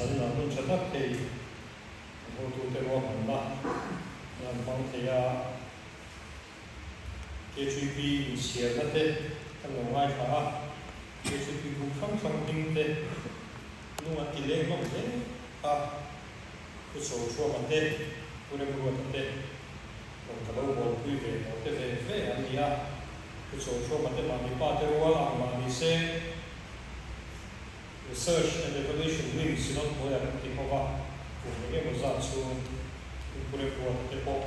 dân là luôn chất thấp thì hồ tụ tế hoa hẳn là làm bằng thì KGB xìa ra thế thằng ngồi ngoài khá KGB cũng không hình thế nhưng mà tỷ lệ không thế cái số chua mà thế tôi đã mua thật thế còn cả đâu bộ quy về nó thế về anh đi cái số chua mà thế mà mình ba tế hoa mà mình sẽ research and evaluation wings not more than the Hova cũng những cái một số cũng được của cái bộ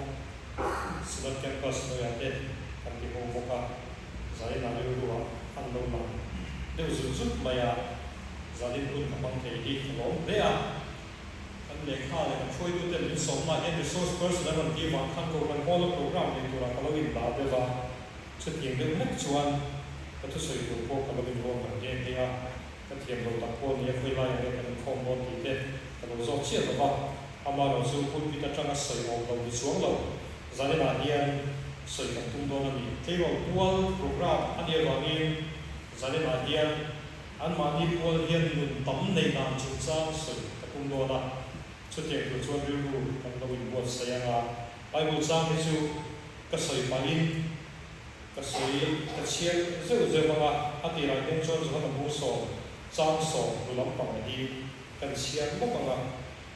slot campus nó là thế anh thì không có giải là điều đó anh đâu mà đều giúp mà gia đình luôn các bạn thấy đi nó đấy anh lấy khá là phơi đôi tên mình sống mà cái resource person là mình đi vào khăn cầu mình follow program này tôi là kalau in đã về và sự kiện được hết chuan cái thứ sử dụng bộ kalau in luôn mà cái thì cái thiềm đầu tập quân này khơi lại cái cái không bon thì thế cái đầu dọc chia rồi vào ama đầu số quân bị ta trang sợi màu đầu bị xuống đầu gia đình là điên sợi tập trung đó là gì cái đầu dual program anh điên vào đi gia đình là điên anh mà đi dual điên luôn tấm này làm chính xác sợi tập trung đó là xuất hiện từ chuan riu riu cái đầu in buat saya Bible sang cái số cái sợi parin cái sợi cái chiên rất là mà anh thì là những chỗ rất là bổ sung trang sổ của lắm bằng đi cần xiên bốc bằng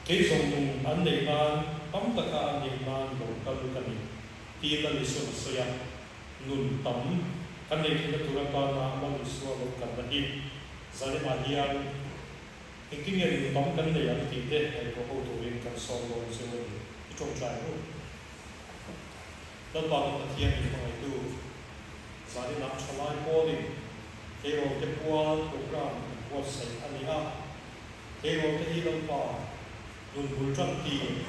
cái dùng dùng anh để mà tắm tất cả anh để mà đồ cần cần đi là lịch sử sợi nôn tắm anh để khi nó tụi nó là mong lịch sử đồ cần là đi giờ để mà đi ăn cái kinh nghiệm tắm cần để ăn thì thế hay có hậu tụi mình cần song đồ sẽ cái trồng trái luôn đơn bằng là thiên thì phải tu giờ để nắm cho lại cô đi cái rồi cái qua program what say anh đi cái rồi cái gì đâu pa luôn bull trăng tiền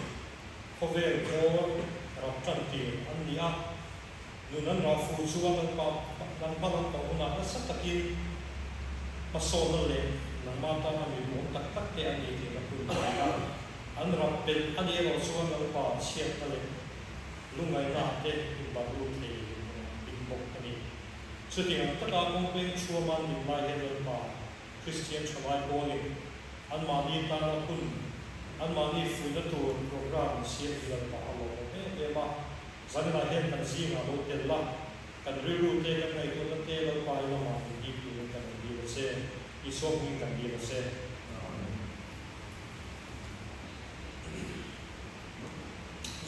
cover or rap trăng tiền anh đi luôn anh ra phụ suy anh pa anh pa anh pa una nó sắp takin pa so nó lên nằm mà ta mình muốn tắc tắc cái anh đi thì nó cũng anh rap bên anh đi rồi suy anh pa chia nó lên lúc ngày nào cái ba luôn thì bình bốc anh đi sự kiện tất cả công việc chua man mình mai hiện lên pa Christian Chawai Bowling anh mà đi ta là kun anh mà đi phụ nữ tour program xuyên lần mà alo em mà giờ này hiện tại gì mà đâu tiền lắm cần review cái này tôi nói cái là bài là mà đi từ cần đi là xe đi số mình cần đi là xe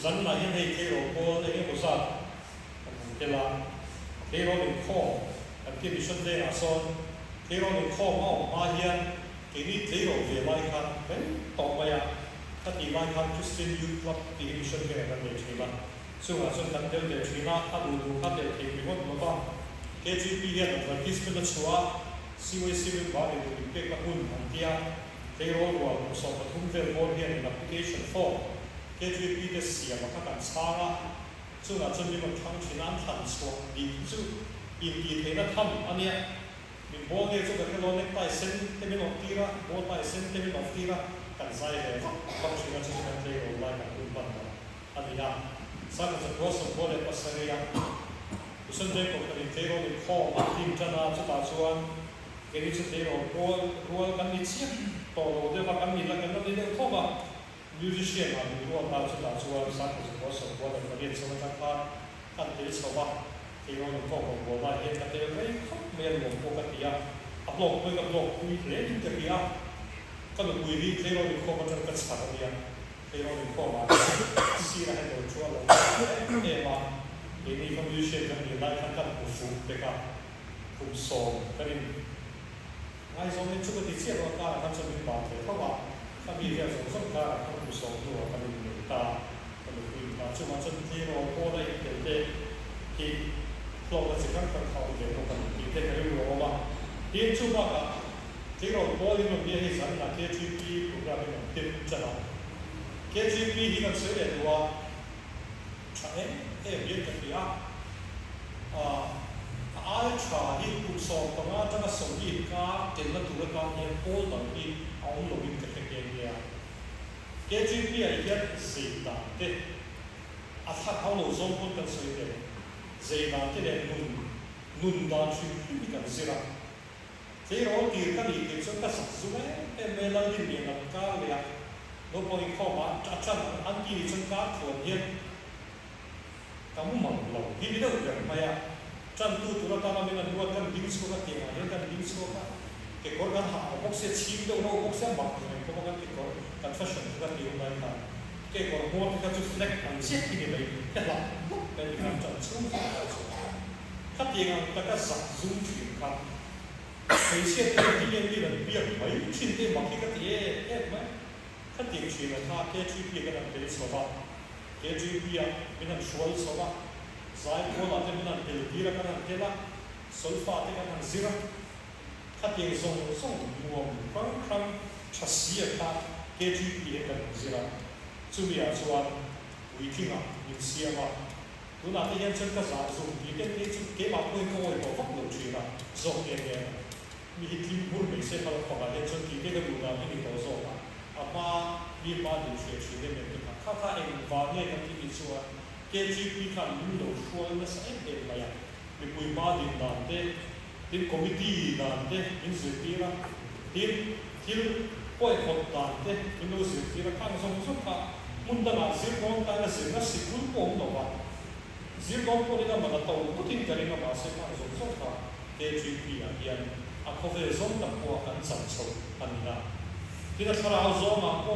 dân là hiện nay cái rồi cô này cái sao cái là cái rồi mình kho cái bị xuân đây à son cái rồi mình kho mà hiện cái này cái rồi về lại khăn cái tao bây giờถ้าตีวันครับ Christian Youth Club ที่มิชชั่นเป็นอะไรแบบนี้บ้างซึ่งว่าส่วนตั้งเดิมเดี๋ยวที่น่าถ้าดูถ้าเดี๋ยวที่มีคนมาบ้าง KGP เนี่ยมันที่สุดแล้วชัวร์CYC เป็นบ้านเดี๋ยวที่เป็นกับคุณอันที่ที่เราว่าสอบปฐุมเวลบอลเนี่ยใน application form KGP จะเสียมาขนาดช้าซึ่งอาจจะมีบางครั้งที่น้ำทันชัวร์ดีซึ่งอีกทีที่นั่นทำอันเนี้ยมีบอลเนี่ยจะเป็นเราเล็กใต้เส้นที่ไม่หลอกตีละบอลใต้เส้นที่ไม่หลอกตีละกันใส่เลยต้องช่วยกันช่วยกันเลี้ยงไว้กับคุณบ้านเราอันนี้นะสักจะก็สมบูรณ์เลยปัสสาวะอุศนเด็กคนนี้เที่ยวในข้อทีมชนะชุดตาชวนเกณฑ์ชุดเที่ยวรัวกันนิดเสียต่อเดี๋ยวกันนิดละกันแล้วเดี๋ยวเข้ามามิวสิเชียนมารัวตาชุดตาชวนสักจะก็สมบูรณ์เลยเรียนสมัครกันเดี๋ยวชาวบ้านเที่ยวในข้อของบัวมาเห็นกันเดี๋ยวไม่เขาไม่หลงปกติอัพโหลดคุยกับโลกคุยเล่นกันเดียวก็เลยคุยที่เราเป็นข้อมันจะกระชับเนี่ยเราเป็นข้อมาซีระให้เราช่วยเราเนี่ยมาเดี๋ยวนี้เขามีเชื่อกันอยู่ไล่ขั้นกันผู้สูงแต่ก็ผู้ส่งก็นี่ไอ้ส่งนี่ชุดที่เชื่อว่าการทำสมิธบาทเพราะว่าถ้ามีเรื่องส่งการเขาผู้ส่งตัวกันอยู่ตาก็เลยคุยมาช่วงมาจนที่เราโค้ได้เด็กที่เราจะสิ่งนั้นกันเขาเดี๋ยวเรากันที่เด็กก็รู้ว่าที่ช่วงว่าที่เราบอกที่เราเรียนให้สันนะ KGP โปรแกรมเนี่ยเต็มจะนะ KGP ที่กันเสียเลยว่าใช่เรียนกันที่อาชาที่ผู้สอบต่างๆจะส่งที่ก้าเต็มละตัวกันเนี่ยโค้ดต่างที่เอาลงอินเทอร์เน็ตเนี่ย KGP ไอ้ยัดสิ่งต่างที่ถ้าเขาลงส่งคนกันเสียเลยสิ่งต่างที่เนี่ยนุ่นดานชื่อที่กันเสียละเ cái đó thì cái gì thì chúng ta sản xuất ấy em về là liên miệng làm cá liền nó có những kho bán chắc chắn ăn gì chúng ta thường hiện kamu mau ini dah udah maya chân tu tu ta làm nên nuôi căn dính số cái tiền này căn dính số cái con hả bốc xe chim đâu đâu bốc xe mặc này có một cái con fashion cái điều này là cái con mua cái chút flex ăn chết cái này cái là cái gì làm chân xuống cái tiền ta cái sản dụng chuyện khác cái xe cái tiền đi là biết mấy chuyện tiền mặc cái tiền em mấy cái tiền chuyện là ta cái chuyện cái làm cái số ba cái chuyện bây giờ mình làm số số ba giải cố là cái mình làm cái gì là cái làm cái là số pha cái làm gì đó cái tiền dùng mua bằng chả xí ta cái chuyện cái làm gì đó chú ý à chú anh vì khi nào mình xí mà lúc nào cái hiện chân cái giá dùng cái mà quên không ai có pháp luật chuyện là dùng cáiมีทีมบุญไม่ใช่เขาบอกว่าเรื่องที่เกี่ยวกับเราไม่มีตัวโซ่ละอามีบ้านอยู่เฉยๆเนี่ยเป็นข้าเองว่าเนี่ยกันที่มีส่วนเกี่ยวกับที่การมุ่งดูช่วยไม่ใช่เองเลยอ่ะมีคุยบ้านดินดานเต้ดินคอมมิตี้ดานเต้ดินสุดที่ละดินป่วยคนดานเต้ดินรู้สึกที่ละข้างสงสุขะมุ่งตั้งแต่สิ่งของตั้งแต่สิ่งนั้นสิ่งรุ่นผมตัวว่าสิ่งของพวกนี้ก็มาตั้งตัวก็ทิ้งกันเองมาสิ่งข้างสงสุขะเกี่ยวกับที่อย่างa cover zone da po kan sam so anina tina thara zo ma ko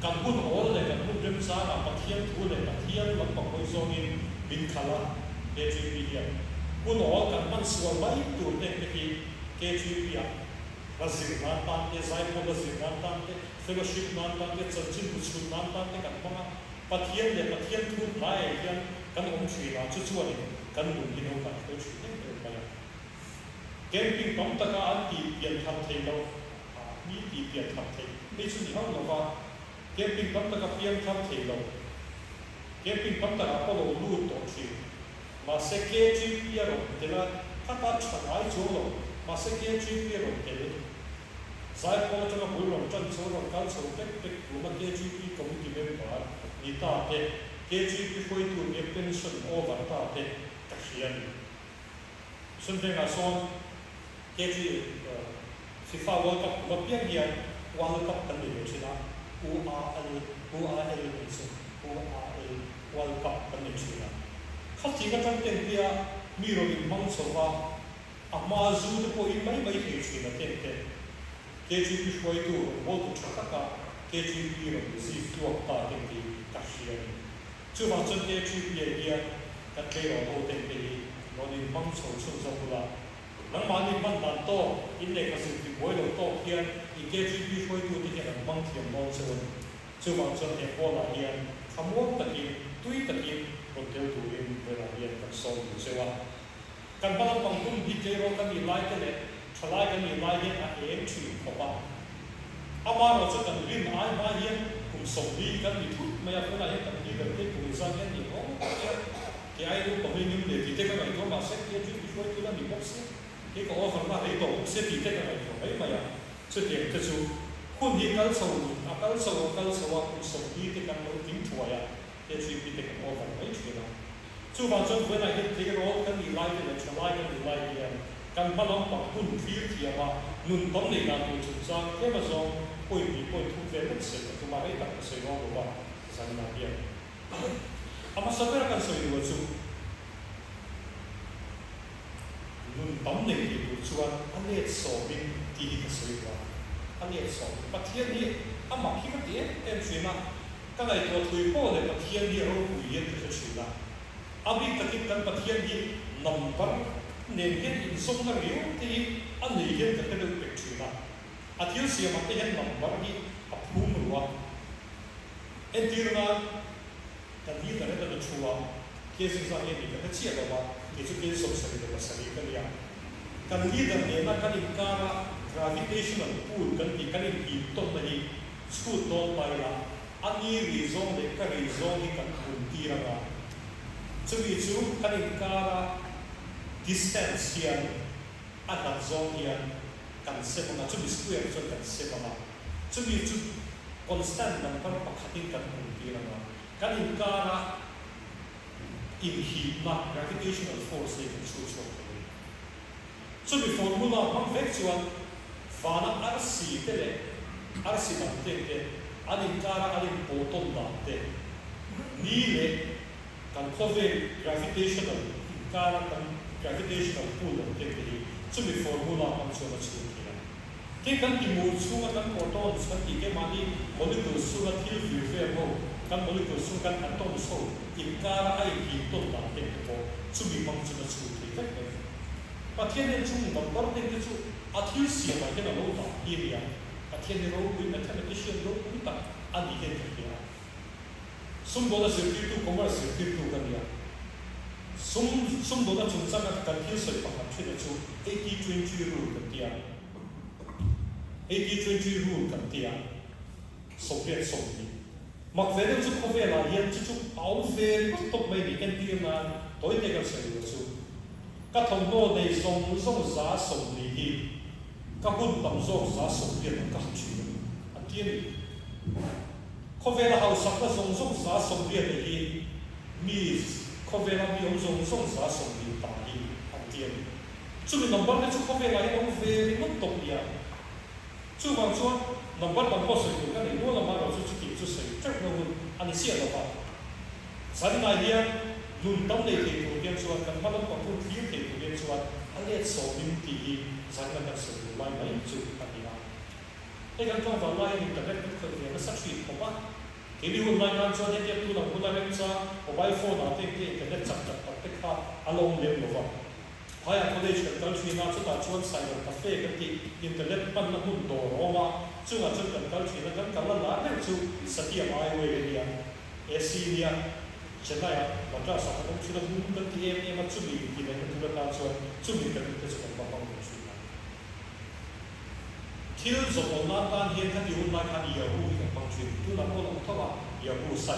kan bun hol le kan bun rem sa na pathian thu le pathian lo pa ko zo ni bin khala KGP ya bun hol kan man sual mai tu te ki KGP ya razir na tan te zai ko razir na tan te fellowship na tan te churchin buchun na tan te kan ma pathian le pathian thu lai yan kan om chui la chu chu ni kan bun ni no kan ko chui ne ba ya camping bấm tất cả anh đi biển thăm thầy đâu, đi biển thăm thầy, bây giờ thì không đâu mà camping bấm tất cả biển thăm thầy đâu, camping bấm tất cả có đồ lưu tổ chức, mà sẽ kế chịu biển rồi, thế là các bạn chẳng ai chỗ đâu, mà sẽ kế chịu biển rồi thế đấy, giải phóng cho các buổi lòng chân số lòng can số tết tết của mà kế chịu biển cũng thì bên đó, đi ta thế, kế chịu biển khôi tu nghiệp pension over ta thế, tất nhiên, xuân về ngày xuân cái gì FIFA World Cup mà biết gì World Cup cần điều gì đó URL World Cup cần điều gì đó khác chỉ có trong tiền kia mi rồi mình mong số vào mà dù được có ít mấy điều gì là tiền tiền cái gì bị quay tụ vô tụ chắc cả cái gì bị rồi gì tuột ta tiền gì các chuyện chứ vào trong cái gì bị gì các cái đó đâu tiền gì nó đi mong số số là nang mani man dan to in le ka sin ti boi lo to hian I KGP khoi tu ti hian bang thiam non chon chu wang chon e ko la hian khamon takin tui takin ron tel tu in ve la hian kan so tu sewa kan balang pang tum hi ke ro kan ni lai te le thalai kan ni lai hian a em chi ko ba ama ro chu kan rin ai ma hian kum so bi kan ni thut ma ya ko la hian kan ni kan te kum sa hian ni ho ke ai ru ko mi nim le ti te ka ngai to ma se KGP khoi tu la ni box cái có phần là lấy tổ sẽ bị thế này rồi ấy mà ya xuất hiện cái số khuôn hiện cái số cũng số đi cái căn nó tính chùa ya cái chuyện bị cái có phần ấy chuyện nào chú vào trong với này cái đó cái gì lại cái này trở lại cái gì lại cái căn bắt lòng bằng khuôn phía thì mà nun tóm này là người chủ trang thế mà do coi thu về một sự tụi mà ấy đặt cái sự đó rồi rằng là gì mà sao cái căn sự đó chú nun tóm này thì tụi chuan anh ấy so bên thì cái sự đó anh ấy so bắt thiên đi mà khi cái gì em chuyện mà cái này tôi thui cô này bắt thiên đi rồi bùi yên cái chuyện là bị cái căn bắt thiên đi nằm bằng nền cái in sông nó riu thì anh ấy hiện cái được cái chuyện là thiếu gì mà cái hiện nằm bằng đi phun rồi em tin là cái gì cái này là chua cái gì sao em cái chia rồi mà cái chuyện cái sông sài được sài cái gì kan leader ne na kan ikara gravitational pull kan ki ton na hi scoot ton pai la ani reason le ka reason hi kan kun tira ga chumi chu kan ikara distance hian anak zone hian kan se ma chumi square chu kan se ma chumi chu constant number pakhatin kan kun tira ga kan ikara in hi na gravitational force le chu chu chu mi formula mang vek chuan vana RC te le RC dam te anin kara anin poton dam te ni le kan khove gravitational kara kan gravitational pull te hi chu mi formula mang chu na chu ke kan ti mu chu kan protons kan ti ke mani molecules chu na thil view fe mo kan molecules chu kan atom so in kara ai ki ton dam te ko chu mi mang chu na chu te vek pa thiên nhiên chung number te chu a thil sia ma ke na lo ta area pa thiên nhiên ro with mathematician ro ku ta ani he te ya sum do da circuit to commerce circuit to kan ya sum do da chung sa kan thil soi pa ka chu 80-20 rule kan tia 80-20 rule kan tia Soviet Soviet mặc về chu ko ve la hian chu au ve ko top mai ni kan tia na toi te kan sai chu các thông đô này dùng giá sống lý hi các hôn tầm dùng giá sống tiền các chuyện anh tiên có vẻ là hậu sắc là dùng giá sống tiền hi mi có vẻ là mi dùng giá sống tiền ta hi anh tiên chú mình nằm bắt cái chú có vẻ là ông về đi mất tục đi à chú bằng chú nằm bắt bằng có sự điều cái này luôn là màเราchú kịp chú sự chắc là anh xem là vậy sáng nay đi luôn tâm này thì thủ tiên chuan cần bắt đầu còn thu phí thì thủ tiên chuan anh ấy số những tỷ sáng nay đang sử dụng máy chủ các địa phương cái căn trong vào máy internet cũng khởi nghiệp nó sắp xỉ không quá thì đi online làm cho nên tiếp thu làm online làm cho mobile phone nào thì internet chặt tất cả along lên rồi hay là college cần cần chuyên nào chúng ta chuan cyber cafe cái thì internet ban nó hùng đồ mà chúng ta cần cần chuyên là cần là lá nên chú sát địa mai về đi à Asia现在啊，我这啥东西都跟 TMA 嘛，注意你们这个当说，注意跟这种帮忙去。ที่สมบูรณ์การเห็นที่หุ่นมาการยาหูกับฟังชินทุนนั้นก็ต้องทว่ายาหูใส่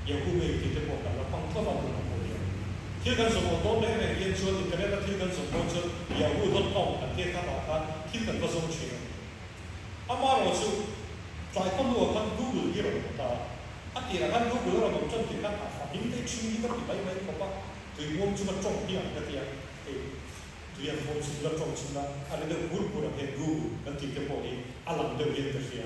ยาหูไม่ติดต่อกันแล้วฟังทว่าตุนนั้นก็เดียวที่กันสมบูรณ์ต้องไม่ให้เรียนชวนอินเทอร์เน็ตที่กันสมบูรณ์ชวนยาหูลดลงกันที่ข้าราชการที่กันก็ส่งชินอามาเราชูใจคนดูกันดูดูยี่ห้อต่างอันที่เราดูดูเราต้องจนถึงขั้นอาฟ้ายิ่งได้ชิมยิ่งก็ติดไปไม่ก็ว่าถึงวงชุดจงที่อันที่เรียนวงชุดจงชิมนะอันนี้เรื่องพูดพูดเห็นดูกันที่จะบอกเองอลังเดียวเรียนกันเสีย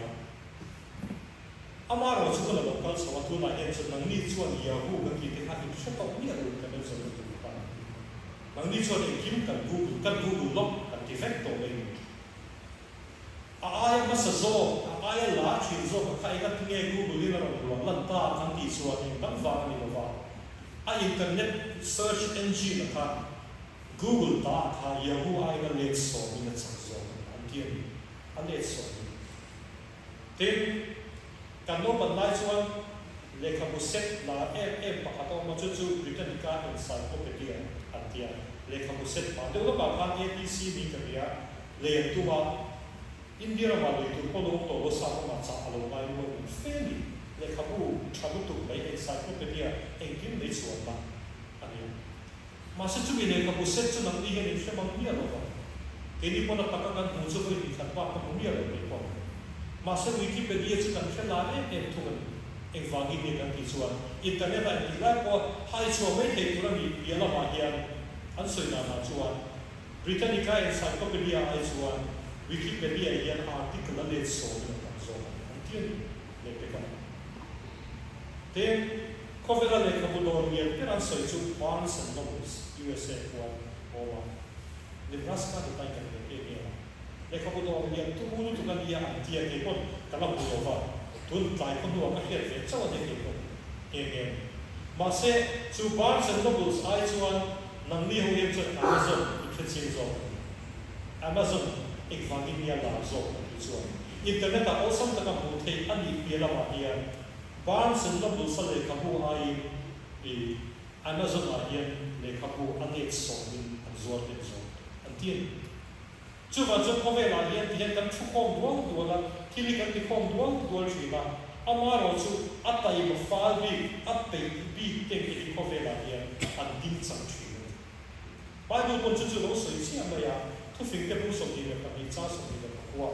อามาเราชุดเราต้องสวัสดิ์นายเอ็นชุดนังนี่ชวนยาหูกันที่ที่ข้าที่ชอบต้องมีอะไรกันเป็นส่วนหนึ่งกันนังนี่ชวนเองกินกันดูล็อกกันที่แฟกตัวเองอายมาสะโซอายลาชินโซกับใครกันที่เงี้ยกูดูนี่เราหลงลันตาทั้งที่ส่วนเองตั้งฟังนี่ก็ว่าอินเทอร์เน็ต search engine นะครับ Google ตาค่ะยาหูอายก็เล็กโซมีนักสังโซอันที่อันเล็กโซทีการโน้มบันไดส่วนเลขาบุเซตลาปะเขามาจู่ๆ Britannica Encyclopedia อันที่เลขาบุเซตมาเดี๋ยวเราบอกว่า ABC มีกันเนี่ยเรียนตัวอินเดียเราเลยตัวคนรู้ตัวเราสร้างมาจากอะไรมาอยู่ในเฟลิเลยครับผู้ชาวตุกในเอ็นไซโคลปีเดียเองกินในส่วนบ้างอันนี้มาเสร็จจุดนี้ครับผู้เสร็จจุดนั้นที่เห็นใช่ไหมมีอะไรบ้างทีนี้พอเราตักกันหูจะไปดีขันว่ามันมีอะไรบ้างมาเสร็จวิกิพีเดียจุดนั้นแค่ลาเองทุกคนเองฟังอินเดียกันที่ส่วนอินเทอร์เน็ตอะไรที่แรกก็ให้ชัวร์ไม่เห็นตัวนี้เยอะละมาเฮียนอันสวยงามชัวร์ Britannica Encyclopedia ไอชัวร์Wikipedia ยังอาร์ติเคิลเล็กโซ่ในการโซ่อันที่เล็กไปกันแต่ข้อเวลาเล็กกับบุตรเรียนเป็นอันสวยจุด Barnes and Noble USA วันโอวันเด็กรัสกันที่ไปกันเองเนี่ยเล็กกับบุตรเรียนทุกคนทุกคนยังอันที่เกี่ยวกับกำลังบุตรว่าทุนใจคนดูว่าเห็นเจ้าเด็กเกี่ยวกับเองมาเสร็จจุด Barnes and Noble ไอ้ส่วนนั่งนี่เขาเรียนจุด Amazon อีกชิ้นโซ่ Amazonอีกฝั่งนี้มีอะไรโซ่ที่ส่วนอินเทอร์เน็ตเอาสัมตะกับผู้ที่อันนี้เปลี่ยนละมาเฮียบ้านซึ่งเราดูสเลขผู้ไอ้ Amazon ไอ้เลขผู้อันนี้ส่งอันส่วนเป็นส่วนอันที่จุดว่าจุดเขาเวลาเฮียที่เห็นกันชุกของดวงตัวละที่นี่กันที่ของดวงตัวชีวิตอามาเราจุดอัตตาอีกฟ้าบีอัตตาอีบีเต็มที่เขาเวลาเฮียอันดิ้นสังชีวิตไปดูคนจุดเราสวยเสียไหมอ่ะทุกสิ่งที่ผู้สมดีเนี่ยกับมีเจ้าสมดีเนี่ยว่า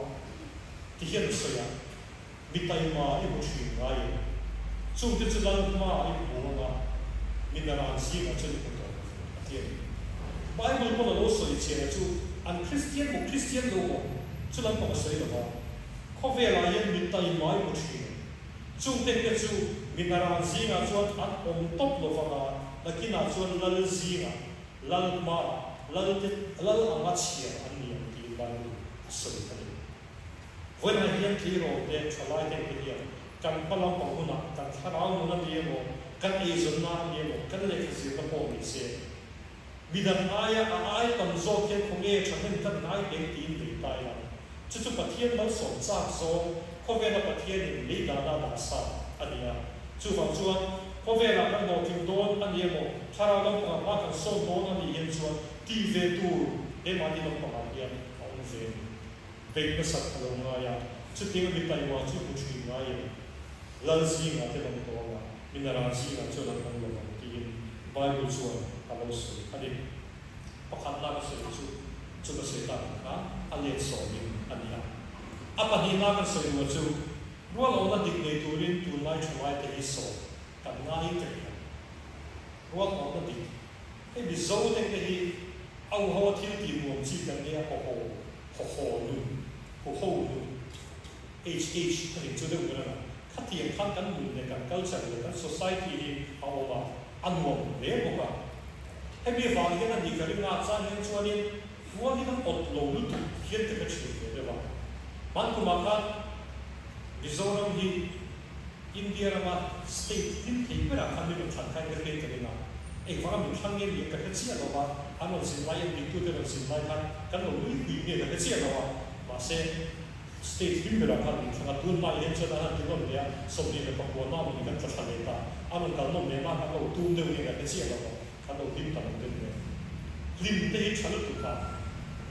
ที่เห็นสวยมีไตมาอีกบุชีไงช่วงที่จะลังมาอีกบัวมามีนาราซีมาจนถึงตัวที่ Bible ko lo soi che chu an Christian lo chu lam ko soi lo ko ve la yen mit tai mai ko chi chu te ke chu minara zinga chuan an om top lo fa la kina chuan lal zinga lal ma lal anga chia an ni ti Bible soi ta when I hear clear de chalai te ke kan palam ko na kan tharau na ni mo kan e zon na ni mo kan le ke zir ko mi se bidan aya ai tam zo ke khonge chahen kan nai de tin de tai la chu chu pathian lo som cha zo ko ve na pathian ni le da da sa ania chu fa chuan ko ve na kan no kim don ani mo thara lo pa ma kan so don ani yen chuan ti ve tu e ma di lo pa ma ya on ve ve ka sat lo nga ya chu ting mi tai wa chu ku chui nga ya lal zi nga te lo to nga minara zi nga chu lo kan lo ti Bible chuan Alos, adi pakhat na ka sa chu ka sa ha alet so min ania apa di na ka sa mo chu rual ona dik nei turin tu lai chwai te iso kan na hi te rual ona dik e bi zo te ke hi au ho thil ti mo chi kan ne ho nu h ri chu de ura khati khan kan mun ne kan culture le kan society hi awa anwam le mo ka Hebi vang hian ani kari nga chan hian chuanin ruang hian ot lo lu tu hian te ka chhi de ba man kuma khan Mizoram hi India rama state hin thei pera khan ni chan khai ke te na e wang mi thang nge ka ka chi lo ba anon sin lai ni tu te sin lai khan kan lo lu pi ne ka chi lo ba se state hin pera khan ni thanga tun ma hian chana han ti lo ya so ni le pa ko na ni kan cha le ta anon kal no me ma ka lo tu de ni ka chi lo ba kalau tim tak mungkin ni, lim teh cakap tu kan,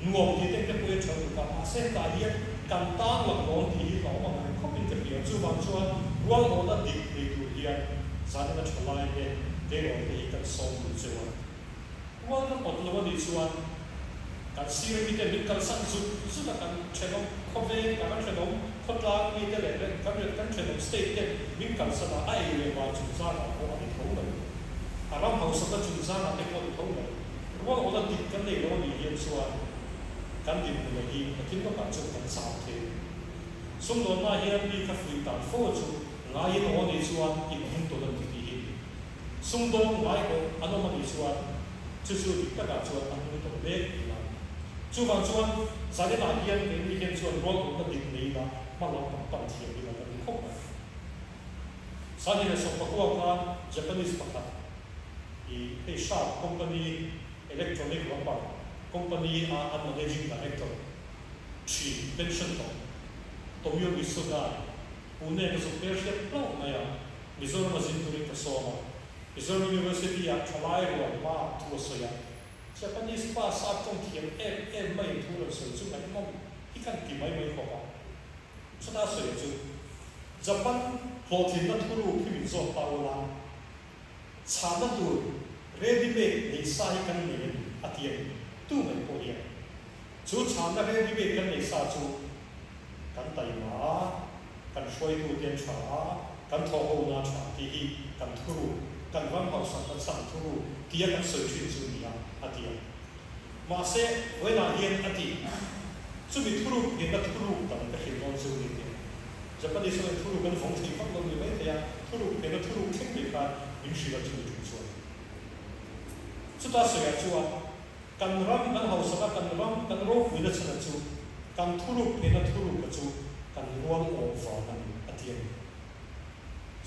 nuang kita kita boleh cakap tu kan, asyik kaya kantang lang orang di hilang orang kau pintar dia, cuba ruang orang di tu dia, sana nak cakap ni, dia orang di ikan som tu cuba, ruang orang orang di cuba, kan sih kita kan sangat sudah kan cakap kopi, kan cakap kota kita le, kan cakap state kita, kan sana air lebar cuba orang di tahu lah. Aram hausa ka chunza na te ko thau la ruang ola dik kan nei lo ni hian chuan kan dim le hi akin to ka chu kan sa the sum do na hian ni ka fui ta fo chu ngai no ni chuan in hin to lan ti hi sum do ngai ko ano ma ni chuan chu dik ta ka chuan an to be la chu bang chuan sa le na hian ni hian chuan ruang ola dik nei la ma lo pa thi ni la ni khop sa ni so pa ko ka Japanese pa a sharp company electronic robot company a managing director chi pension to yo bisuda une ka super chef no maya Mizoram Azinturi ka soma Mizoram University a thalai ro pa thu so ya Japanese pa sa tong thiam mai thu ro so chu kan mom ikan ti mai ko pa chu ta so chu Japan plotin na thuru ki zo pa wala chana tu ready made ni sai kan ni atiam tu mai ko ya chu chana ready made kan ni sa chu kan tai ma kan shoi tu tian cha kan tho ho na cha ti hi kan thu kan ram hau sa kan sam thu tia kan so chin chu ni atiam ma se we na hian ati chu mi thu ni na thu kan ka hin on chu ni Japanese man thu kan phong thi phong lo ni mai ya thu ni na thu thing ni ka in shi la chu chu chu ta so ya chu kan ram kan hau sa kan ram kan ro ni na chana chu kan thu ni na thu ka chu kan ruang o fa kan atiam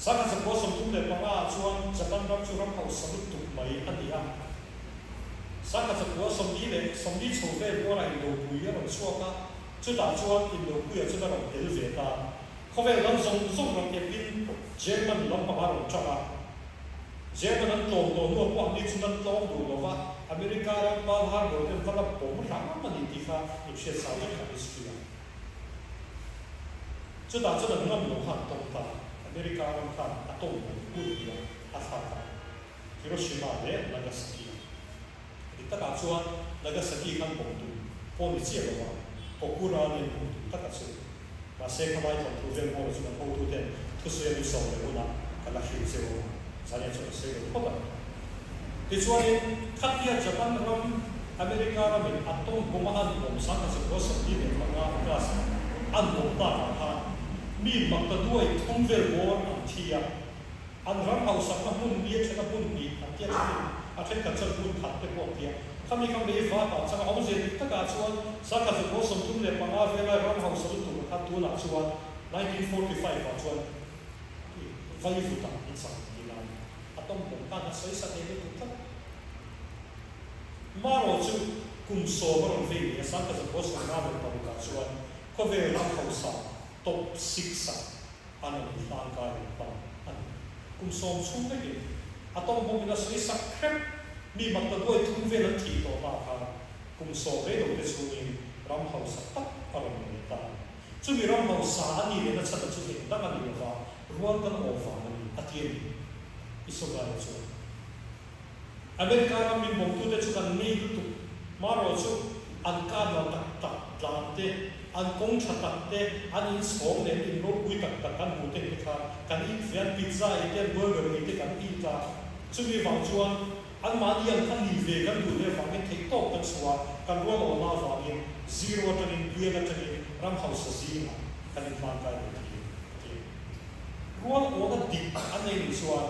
sa ka sa ko som tu le pa nga chuan Japan ram chu ram hau sa tu mai ania sa ka sa ko som ni le som ni chu ve bo ra lo pu ya ro chu ka chu ta chuan in lo pu ya chu ta ro el ve ta ko ve lam song ram ke pin German lam pa ro cha ka German an long do no pa ni chu nan long do lo wa America ram pa har ro te fa la po ma ma ni ti fa ni che sa ya ka history chu ta chu nan lam lo ha tong ta America ram pa a tong ku ya a fa ta Hiroshima de Nagasaki ita ka chuan Nagasaki kan pong tu po ni che lo wa kokura ni ta ka chu ma se ka mai thon tu ven mo chu na po tu ten tu se ni so le na ka la hi se wo sa ya chu se ko ta ti chuan khat ya Japan ram America ra min atom kumahan bom sang sa kosa di ne mga gas an bom ta ha mi makta duai thumvel bor an thia an ram hau sak na mun bi chena mun bi an tia a chen ka chal mun khat te po tia kami kam be va pa chang hom je ta ka chuan sa ka sa kosa tum le panga vela ram hau sa tu khat tu la chuan 1945 pa chuan vai futa in sa di la atom bom ta na sai sa te tu ta Maro chu kum so ron ve ni sa ka sa bos na ba pa ka chuan ko ve ram hau sa top 6 sa an ni tan ka ri pa an kum so chu te ki atom bom na sai sa krep mi mak ta doi thum ve lan thi to pa ka kum so ve do te chu ni ram hau sa tak aron ni ta chu mi ram hau sa ani le na cha ta chu ni ta ka ni ba ruan kan o fa ni atien iso ga chu America ra min bom tu te chu kan nei tu maro chu an ka na tak tak tlan te an kong tha tak te an in som le in ro pui tak tak kan mu te ni kha kan in fian pizza e te burger e te kan in ta chu mi wang chuan an ma ni an kan ni ve kan du le wang e thei tok kan suwa kan ro lo na wang in zero tan in pia na tan in ram house si na kan in man ka ni ro o da dik an nei ni chuan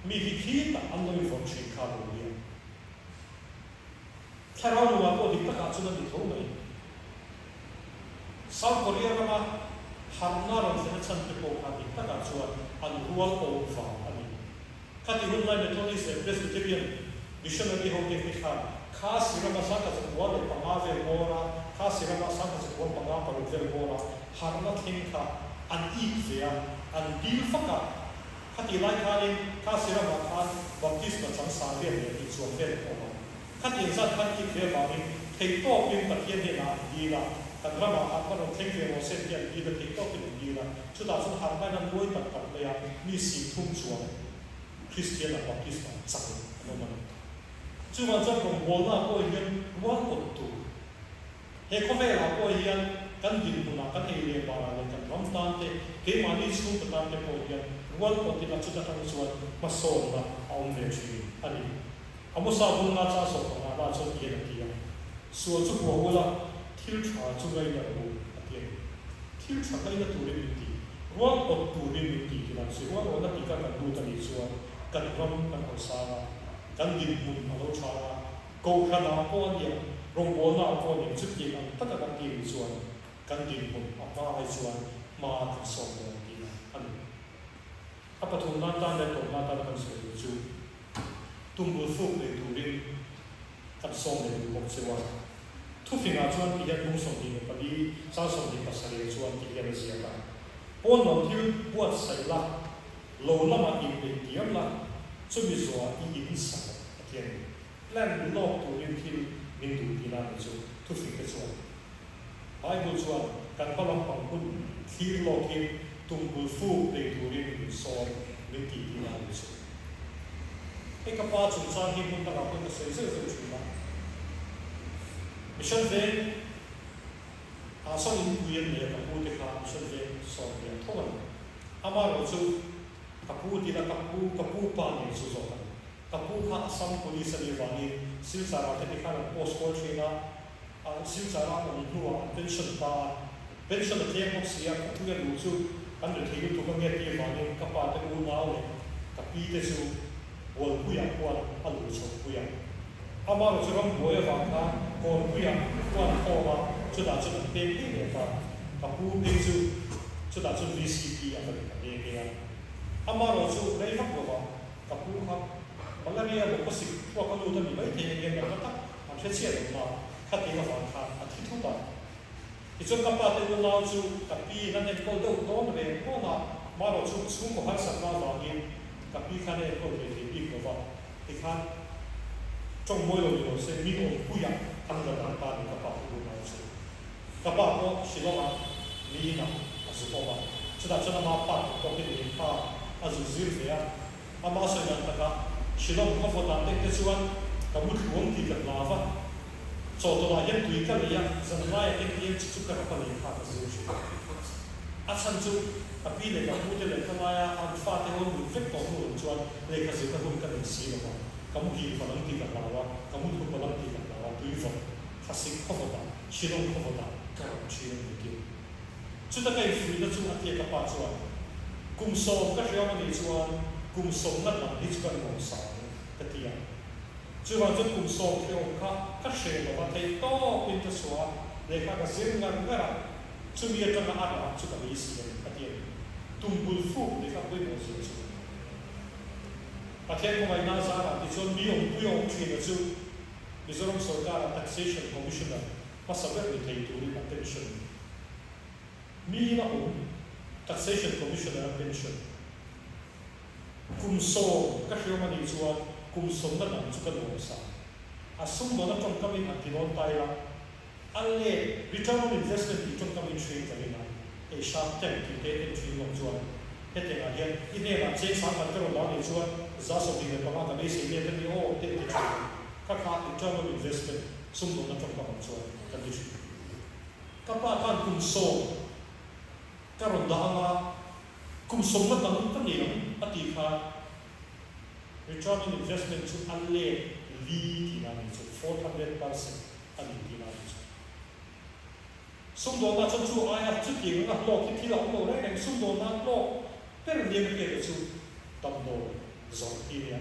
mi hi khi ta an lo in von chin kha lo ni Thara nuwa ko dik taka chuna ni tho mai South Korea rama harna ron se chan te ko ka dik taka chuan an rual ko fa ani khati hun lai Methodist Presbyterian missionary ho te kha kha sirama sa ka chwa le panga ve bora kha sirama sa ka chwa panga pa ve bora harna thing kha an ik ve an dil faka khati lai kha ni kha sirama kha baptist na chang sa ve ni chuan ve ko khát yên sát khát ít về vào mình thấy to bên tập hiện hiện là gì là tập ra mà học bắt đầu thấy về một sen tiền gì là thấy to bên gì là chúng ta chúng hàng ngày năm mỗi tập tập đây à mi sinh thung chuan Christian là Baptist là chẳng đâu mà chúng ta trong vòng bốn là coi hiện quan ổn tụ hệ có vẻ là coi hiện căn điểm của nó căn hệ liên quan là căn ram tan thế cái mà đi xuống tập tan thế coi hiện quan ổn thì là chúng ta trong chuan mà sồn là ông về chuyện anh Amo sa bung na cha so na ba so ti na ti so chu ko wala thil tha chu ngai na bu ati thil tha kai na tu ri ti ruang ot tu ri ti ti na so ruang ona ti ka kan du ta ni so kan ram kan ho sa kan din mun ma lo cha ko kha na ko ni rong bo na ko ni chu ti na ta ka kan ti ni so kan din mun a pa ai so ma ka so na ti na ani apa tu na ta le to na ta kan so chu tung bul phuk le tu rin kan song le bok sewa thu finga chuan ti han bung song ni pa di sa song ni pa sale chuan ti han sia ka pon lo thil buat sai la lo lama in le tiam la chu mi zo i in sa atian plan lo tu rin thil min du ti na chu thu finga chuan Bible chuan kan palam pang kun thil lo thil tung bul phuk le tu rin so min ti ti na chu cái cấp ba chúng ta khi muốn ta gặp cái sự sự sự chúng ta mission về sau những quyền này các bố thì khác mission về sau này thôi ama rồi chú các bố thì là các bố ban này chú rồi các bố khác sang police này vào đi siêu xã ra thì khác là post culture là siêu xã ra là những hoa pension là tiền bốc xia các thứ này chú anh được thấy tụi con nghe tiếng vào đi các bạn thì uống máu này các pi thì chú buồn quy hoạch quan ăn lúa trồng quy hoạch, ama rồi chúng ta buổi vào ta còn quy hoạch quan kho mà chúng ta chúng ta bên cái này ta các khu bên chúng ta chúng VCP ở đây cái này ama rồi chúng lấy phát vào các khu khác mà cái này một cái sự qua cái lúa ta bị mấy thì hiện tại nó tắt làm thế chia được mà khác thì nó hoàn thành à thiết thu ta thì chúng các bạn thì nó chúng các pi nó nên có đâu đó về có là mà rồi chúng xuống của hai sản phẩm vào đi các pi khai này có thể đi của vợ thì khai trong mỗi lần rồi sẽมีองค์ผู้ใหญ่ทำระดับการกับปะผู้รู้มาสิกับปะก็สิว่ามีนะสุภาพจะได้จะนำมาปัดก็เป็นเรื่องข้าอาจุซิลเสียอามาส่วนนั้นก็สิลองก็ฟังตามเด็กส่วนกับมุดวงที่กันลาวะโจทย์ตัวยังตุยกันเลยจะไล่เด็กเลี้ยงชุกกันกับเลี้ยงข้าก็ซิลสิอาชันจูกับพี่เลยกับมุดเลยก็มาอันฟ้าที่วันมุดเฟกตัวมุดชวนเลยก็สิกับมุดกันสิลงมากับมุดที่ฝรั่งที่กันลาวะกับมุดคนฝรั่งที่กันลา wa tui vot khasik khawada shirong khawada karam shirong ki chu ta kai fui na chu atia ka pa chuan kum som ka hriam ani chuan kum som na lam hi chu kan ngom sa ka tia chu wa chu kum som hriam ka hre lo wa thei to pin ta suwa le ka zir ngar ngara chu mi ta na ara chu ka mi si ka tia tumbul fu le ka pui mo chu chu pathian ko mai na za ra ti chon mi ong pui ong chi na chu Mizoram Sarkar Taxation Commissioner pasaber ni thei turi na pension mi na Taxation Commissioner pension kumso ka hriam ani chuan kumsom na nam chu ka lo sa asum do na tong kamin antinon tai la alle return on investment ti tong kamin thri tai na e sharp term ti te thri lo chuan he te nga hian i ne la che sang kan ro la ni chuan za so ti le pa ma ka me se ne te ni o te te ka return on investment sum do na tong kamin chuan kan ti ka pa kan kumso ka ro da nga kumsom na nam ta ni ati kha return on investment to alle li ti na ni chu 400% ani ti na ni chu sum do na chu ai chu ti nga lo ki ti lo lo re sum do na lo per ni ke chu tam do zon ti ya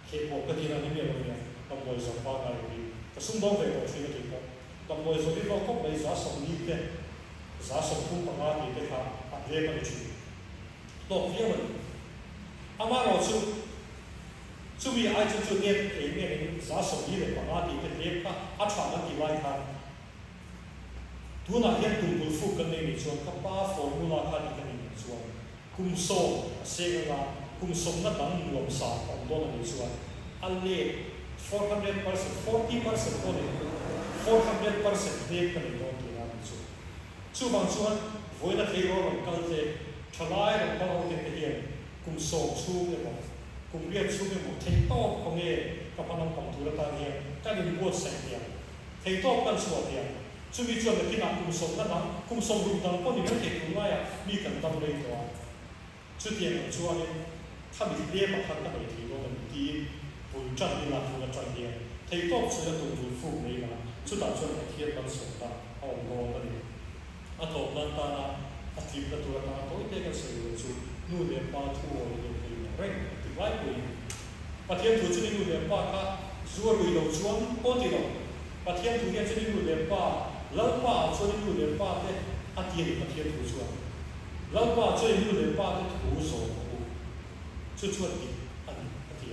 ke po ka ti na ni me lo ya tam do zon pa na ri ka sum do ve ko chi ti ko tam do zon ti lo ko mai za som ni te za som pu pa ma ti te kha a le ka ni chu lo ye man ama lo chu mi ai chu ne e ne za som ni le pa ma ti te le ka a tha na ti lai kha tu na hian tum bul fu kan nei ni chuan ka pa formula kha ni kan ni chuan kum so se ga kum som na dang nuam sa om do na ni chuan alle 400% 40% ko ni 400% ne kan ni do ti na ni chu bang chuan voi na thei ro kal te thalai ro ka ho te te hian kum so chu le mo kum ria chu le mo thei to ko nge ka pa nam pam tu la ta hian ka ni bo sai hian thei to kan chuan hian chu mi chuan ki na kum som na dang kum som ru dang ko ni me te ku la ya mi kan dam le to chu tian chuan ni kha mi le ma khan ka mai thi ro kan ti bul chan ni la tu la chan hian thei to chu la tu bu fu nei la chu ta chuan ka thian kan som ta au lo na ni a to na ta na a ti la tu la ta to te ka se chu nu le pa thu o ni ni reng ti vai ku pathian tu chu ni nu le pa ka zuar wi lo chuan o ti lo pathian tu hian chu ni nu le pa lau pa chu ni nu le pa te a ti ni pathian tu chuan lau pa chu ni nu le pa te thu zo ko chu chu ti an a ti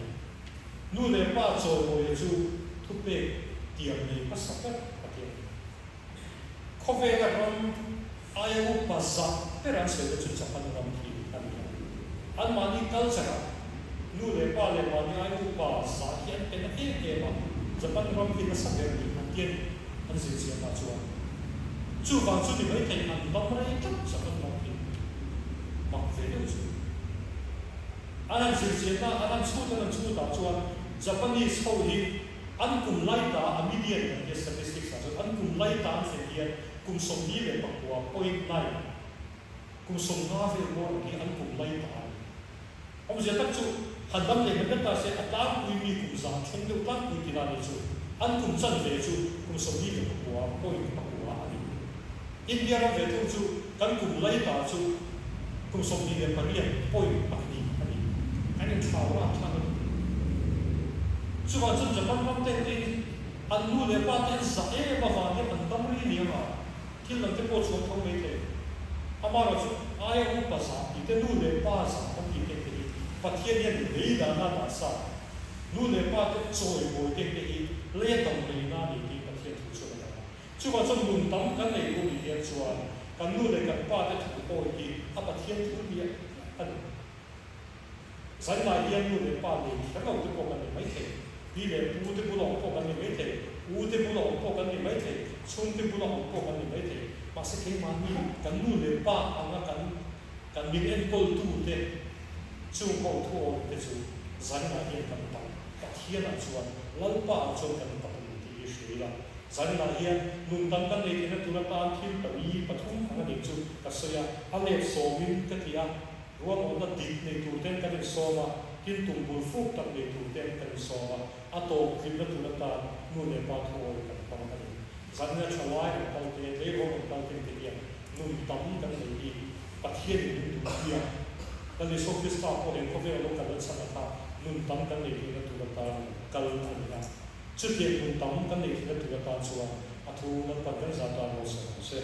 nu le pa zo mo ye chu thu pe tiam ni pa sa ka pathian kho ve la ram ai u pa sa pe ran se chu cha pan ram ki an ma ni kal sa nu le pa ai u pa sa hian pe na e ma Japan ram ki na sa ver ni pathian an se sia ta chuan chu wang chu ni mai thei an bam rai tak sa kan ram ki mak ve de chu an se sia ta an chu ta chuan Japanese ho hi an kum lai ta a median ke statistics so an kum lai ta se hian kum som ni le pakwa 0.9 kum som na ve mo ki an kum lai ta om je tak chu han dam le men ta se atang pui mi kum sa chen de tang pui ti na ni chu an kum chan ve chu kum som ni le pakwa 0.pakwa ani India ra ve chu kan kum lai ta chu kum som ni le parian 0.pakni ani kan in thau ra chan chu wa chun Japan ram te te an nu le pa te sa e ba wa ne an dam ri ni ma thil lang te po chu thau me te amara chu ai u pa sa ti te nu le pa sa kan ti te te pathian yan nei da na ta sa nu le pa te choi bo te te i le tam le na ni ti pathian thu chu na chu wa chun mun tam kan nei ko ni ye chuan kan nu le kan pa te thu ko i a pathian thu ni an sai lai yan nu le pa ni ka ko te ko kan ni mai te pi le pu te pu lo ko kan ni mai te u te pu lo ko kan ni mai te chung te pu lo ko kan ni mai te ma se ke ma ni kan nu le pa anga kan min en kol tu te chu ko thu o te chu zan na hian kan ta ka hian a chuan lau pa chu kan ta ni ti shri la zan na hian nun tam kan nei te tu na ta thil ta ni pathum anga ni chu ka soya ale so min ka tia ruam on na dik nei tu ten kan so ma tin tung bul fu tak de tu tem kan so ba ato khim na tu na ta nu ne pa thu oi kan pang kan zan na chawai na pal te le ro na pal te ya nu tam kan le di pathian ni tu ya kan le so krista ko den ko ve lo kan sa na ta nu tam kan le na tu na ta kal na ya chu te nu tam kan le na tu na ta chuan a thu na pa kan za ta lo se